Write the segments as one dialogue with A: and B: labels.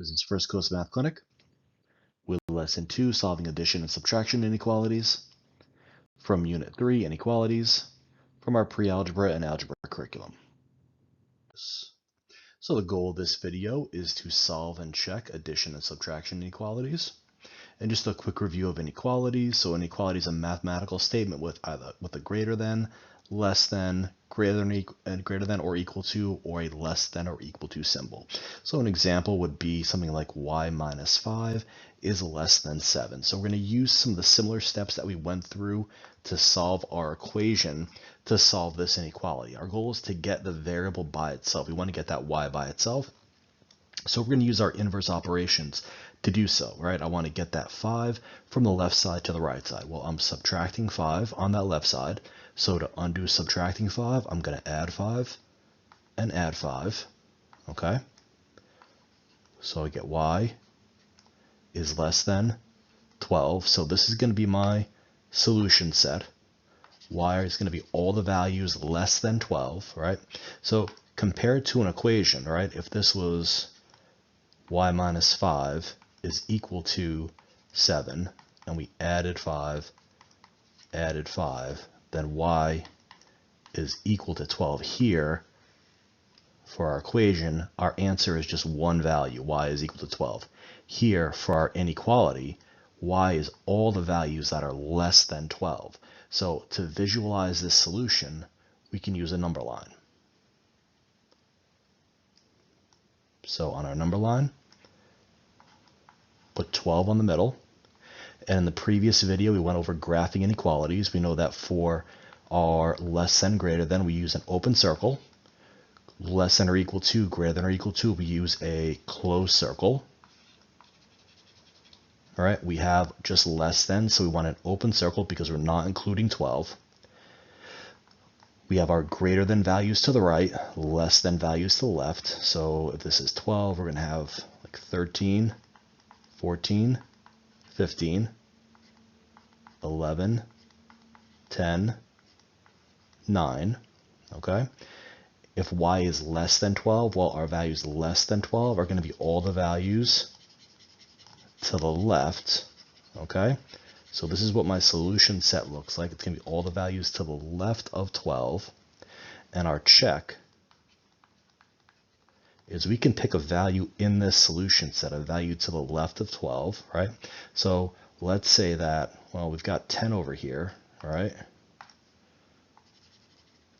A: This is First Coast Math Clinic with Lesson 2, Solving Addition and Subtraction Inequalities from Unit 3, Inequalities, from our Pre-Algebra and Algebra curriculum. So the goal of this video is to solve and check addition and subtraction inequalities. And just a quick review of inequalities. So inequality is a mathematical statement with either a greater than, less than, greater than or equal to, or a less than or equal to symbol. So an example would be something like y minus 5 is less than 7. So we're going to use some of the similar steps that we went through to solve our equation to solve this inequality. Our goal is to get the variable by itself. We want to get that y by itself. So we're going to use our inverse operations to do so, right? I want to get that 5 from the left side to the right side. Well, I'm subtracting 5 on that left side. So to undo subtracting 5, I'm going to add 5 and add 5, okay? So I get y is less than 12. So this is going to be my solution set. Y is going to be all the values less than 12, right? So compared to an equation, right? If this was y minus 5 is equal to 7, and we added 5, then y is equal to 12. Here, for our equation, our answer is just one value, y is equal to 12. Here, for our inequality, y is all the values that are less than 12. So to visualize this solution, we can use a number line. So on our number line, put 12 on the middle. And in the previous video, we went over graphing inequalities. We know that for our less than, greater than, we use an open circle. Less than or equal to, greater than or equal to, we use a closed circle. All right, we have just less than, so we want an open circle because we're not including 12. We have our greater than values to the right, less than values to the left. So if this is 12, we're going to have like 13, 14, 15, 11, 10, 9, okay? If y is less than 12, well, our values less than 12 are going to be all the values to the left, okay? So this is what my solution set looks like. It's going to be all the values to the left of 12. And our check is we can pick a value in this solution set, a value to the left of 12, right? So let's say that, well, we've got 10 over here, all right?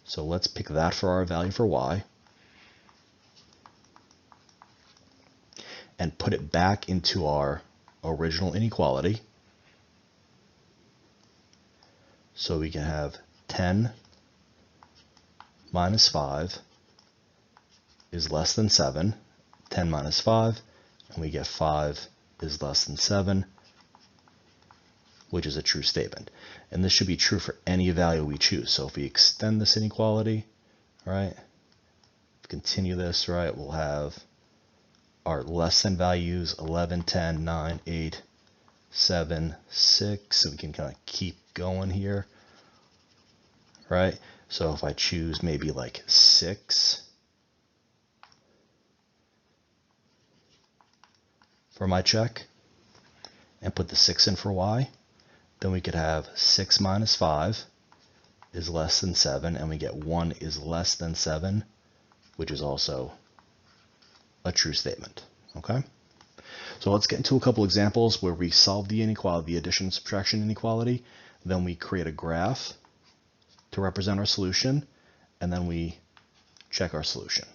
A: So let's pick that for our value for y and put it back into our original inequality. So we can have 10 minus 5 is less than 7, 10 minus 5, and we get 5 is less than 7, which is a true statement. And this should be true for any value we choose. So if we extend this inequality, right, continue this, right, we'll have our less than values 11, 10, 9, 8, 7, 6, so we can kind of keep going here, right? So if I choose maybe like 6 for my check and put the 6 in for y, then we could have 6 minus 5 is less than 7, and we get 1 is less than 7, which is also a true statement, okay? So let's get into a couple examples where we solve the inequality, the addition and subtraction inequality, then we create a graph to represent our solution, and then we check our solution.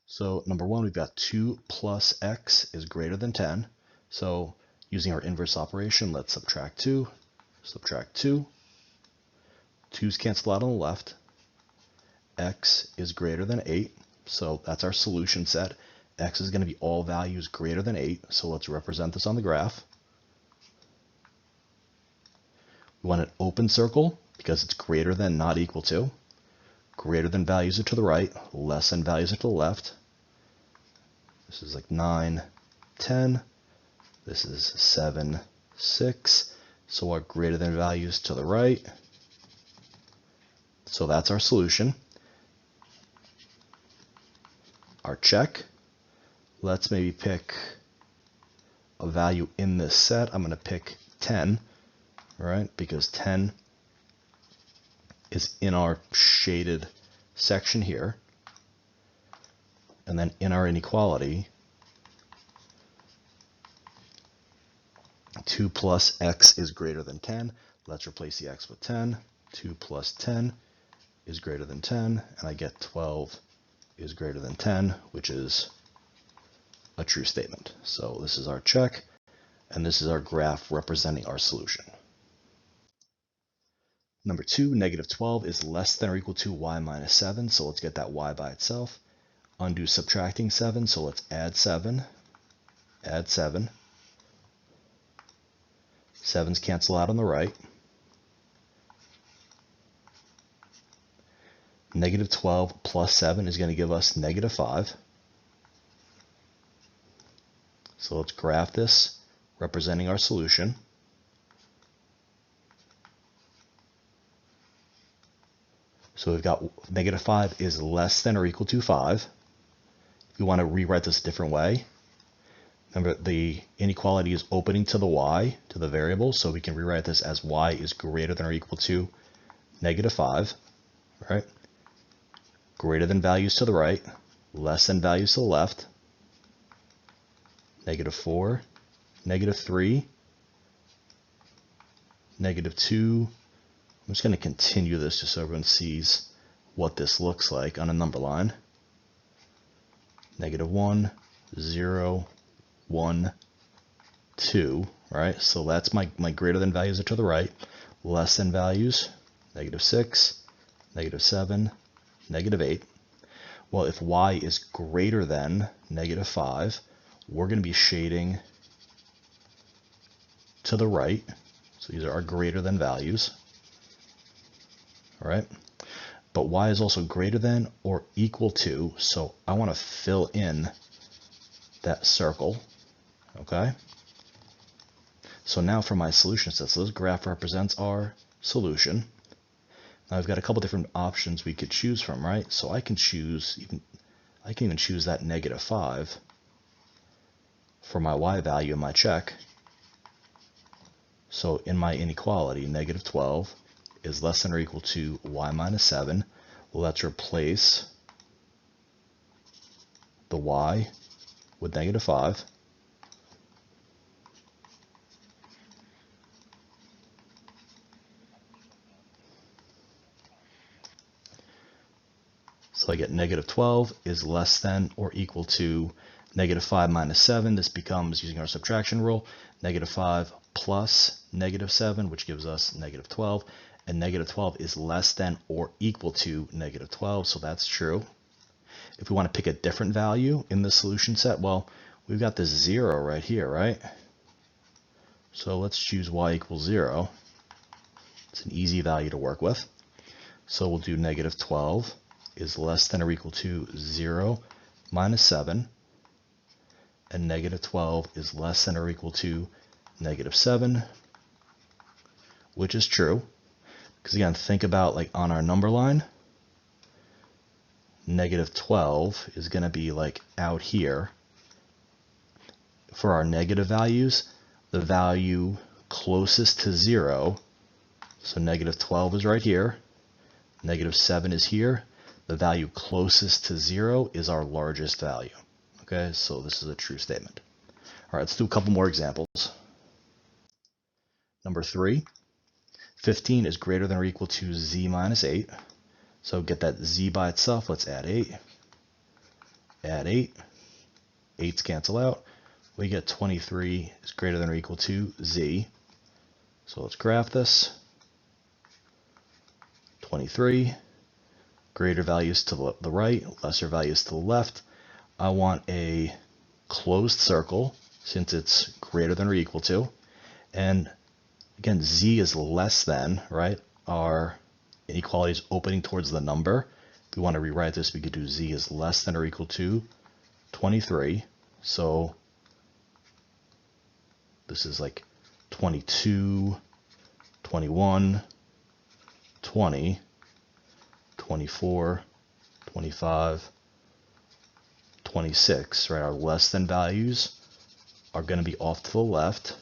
A: So number one, we've got 2 plus x is greater than 10. So using our inverse operation, let's subtract 2, subtract 2. 2's cancel out on the left. X is greater than 8, so that's our solution set. X is going to be all values greater than 8, so let's represent this on the graph. We want an open circle because it's greater than, not equal to. Greater than values are to the right, less than values are to the left. This is like 9, 10. This is 7, 6. So our greater than values to the right. So that's our solution. Our check, let's maybe pick a value in this set. I'm going to pick 10, right? Because 10 is in our shaded section here. And then in our inequality, 2 plus x is greater than 10. Let's replace the x with 10. 2 plus 10 is greater than 10, and I get 12 is greater than 10, which is a true statement. So this is our check, and this is our graph representing our solution. Number 2, negative 12 is less than or equal to y minus 7, so let's get that y by itself. Undo subtracting 7, so let's add 7. Add 7. 7's cancel out on the right. Negative 12 plus 7 is going to give us negative 5. So let's graph this, representing our solution. So we've got negative 5 is less than or equal to 5. If we want to rewrite this a different way, remember the inequality is opening to the y, to the variable, so we can rewrite this as y is greater than or equal to negative 5, right? Greater than values to the right, less than values to the left. Negative 4, negative 3, negative 2. I'm just going to continue this just so everyone sees what this looks like on a number line. Negative 1, 0, 1, 2, right? So that's my greater than values are to the right. Less than values, negative 6, negative 7, negative 8. Well, if y is greater than negative 5, we're going to be shading to the right. So these are our greater than values. All right. But y is also greater than or equal to, so I want to fill in that circle. Okay. So now for my solution set, so this graph represents our solution. Now I've got a couple different options we could choose from, right? So I can even choose that negative 5 for my y value in my check. So in my inequality, negative 12 is less than or equal to y minus 7. Let's replace the y with negative 5. So I get negative 12 is less than or equal to negative 5 minus 7. This becomes, using our subtraction rule, negative 5 plus negative 7, which gives us negative 12. And negative 12 is less than or equal to negative 12, so that's true. If we want to pick a different value in the solution set, well, we've got this 0 right here, right? So let's choose y equals 0. It's an easy value to work with. So we'll do negative 12 is less than or equal to 0 minus 7. And negative 12 is less than or equal to negative 7, which is true. Because again, think about like on our number line, negative 12 is going to be like out here. For our negative values, the value closest to 0, so negative 12 is right here, negative 7 is here, the value closest to 0 is our largest value. Okay, so this is a true statement. All right, let's do a couple more examples. Number 3. 15 is greater than or equal to z minus 8. So get that z by itself. Let's add 8. Add 8. 8's cancel out. We get 23 is greater than or equal to z. So let's graph this. 23. Greater values to the right, lesser values to the left. I want a closed circle since it's greater than or equal to. And again, z is less than, right? Our inequality is opening towards the number. If we want to rewrite this, we could do z is less than or equal to 23. So this is like 22, 21, 20, 24, 25, 26, right? Our less than values are going to be off to the left.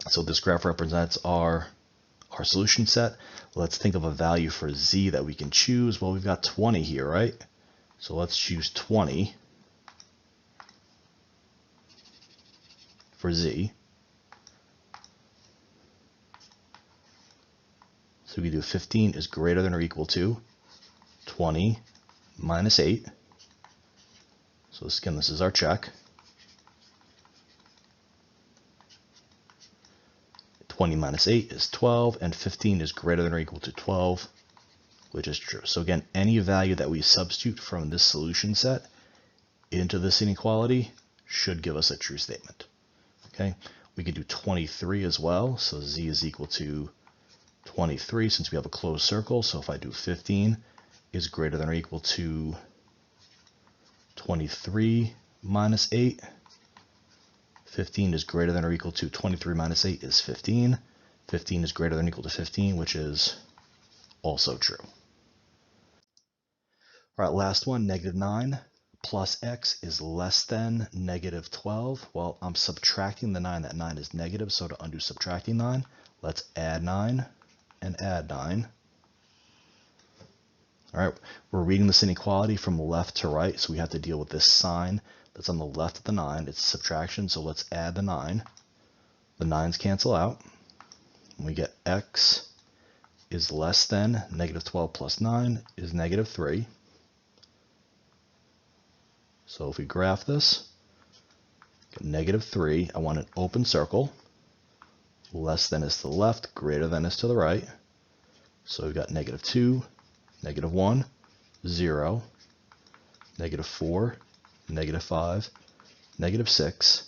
A: So this graph represents our solution set. Let's think of a value for z that we can choose. Well, we've got 20 here, right? So let's choose 20 for z. So we can do 15 is greater than or equal to 20 minus 8. So again, this is our check. 20 minus 8 is 12, and 15 is greater than or equal to 12, which is true. So again, any value that we substitute from this solution set into this inequality should give us a true statement. Okay, we could do 23 as well. So z is equal to 23 since we have a closed circle. So if I do 15 is greater than or equal to 23 minus 8. 15 is greater than or equal to 23 minus 8 is 15. 15 is greater than or equal to 15, which is also true. All right, last one, -9 plus x is less than -12. Well, I'm subtracting the 9. That 9 is negative, so to undo subtracting 9, let's add 9 and add 9. All right, we're reading this inequality from left to right, so we have to deal with this sign that's on the left of the 9. It's subtraction, so let's add the 9. The 9's cancel out. And we get x is less than -12 plus 9 is -3. So if we graph this, get -3, I want an open circle. Less than is to the left, greater than is to the right. So we've got -2, -1, 0, -4, -5, -6.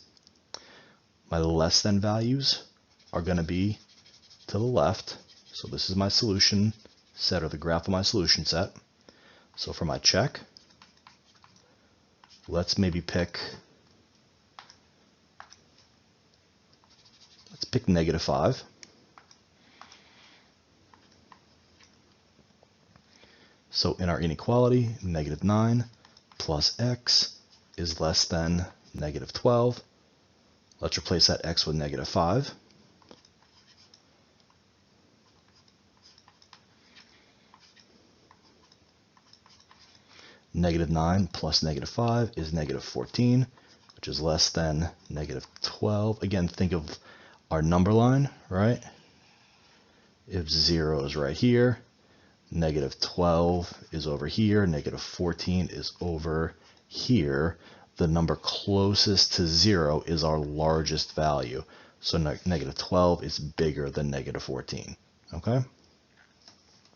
A: My less than values are going to be to the left. So this is my solution set, or the graph of my solution set. So for my check, let's maybe pick, -5. So in our inequality, -9 plus x is less than -12. Let's replace that x with -5. -9 plus -5 is -14, which is less than -12. Again, think of our number line, right? If 0 is right here, -12 is over here, -14 is over here. The number closest to 0 is our largest value. So -12 is bigger than -14. Okay?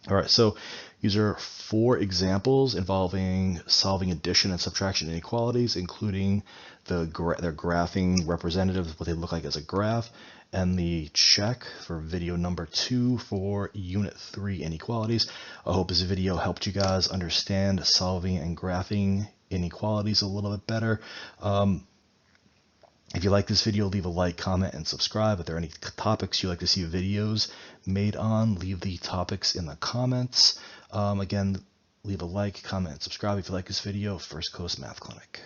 A: All right, so these are 4 examples involving solving addition and subtraction inequalities, including their graphing representatives, what they look like as a graph, and the check for video number 2 for Unit 3 inequalities. I hope this video helped you guys understand solving and graphing inequalities a little bit better. If you like this video, leave a like, comment, and subscribe. If there are any topics you'd like to see videos made on, leave the topics in the comments. Again, leave a like, comment, and subscribe if you like this video. First Coast Math Clinic.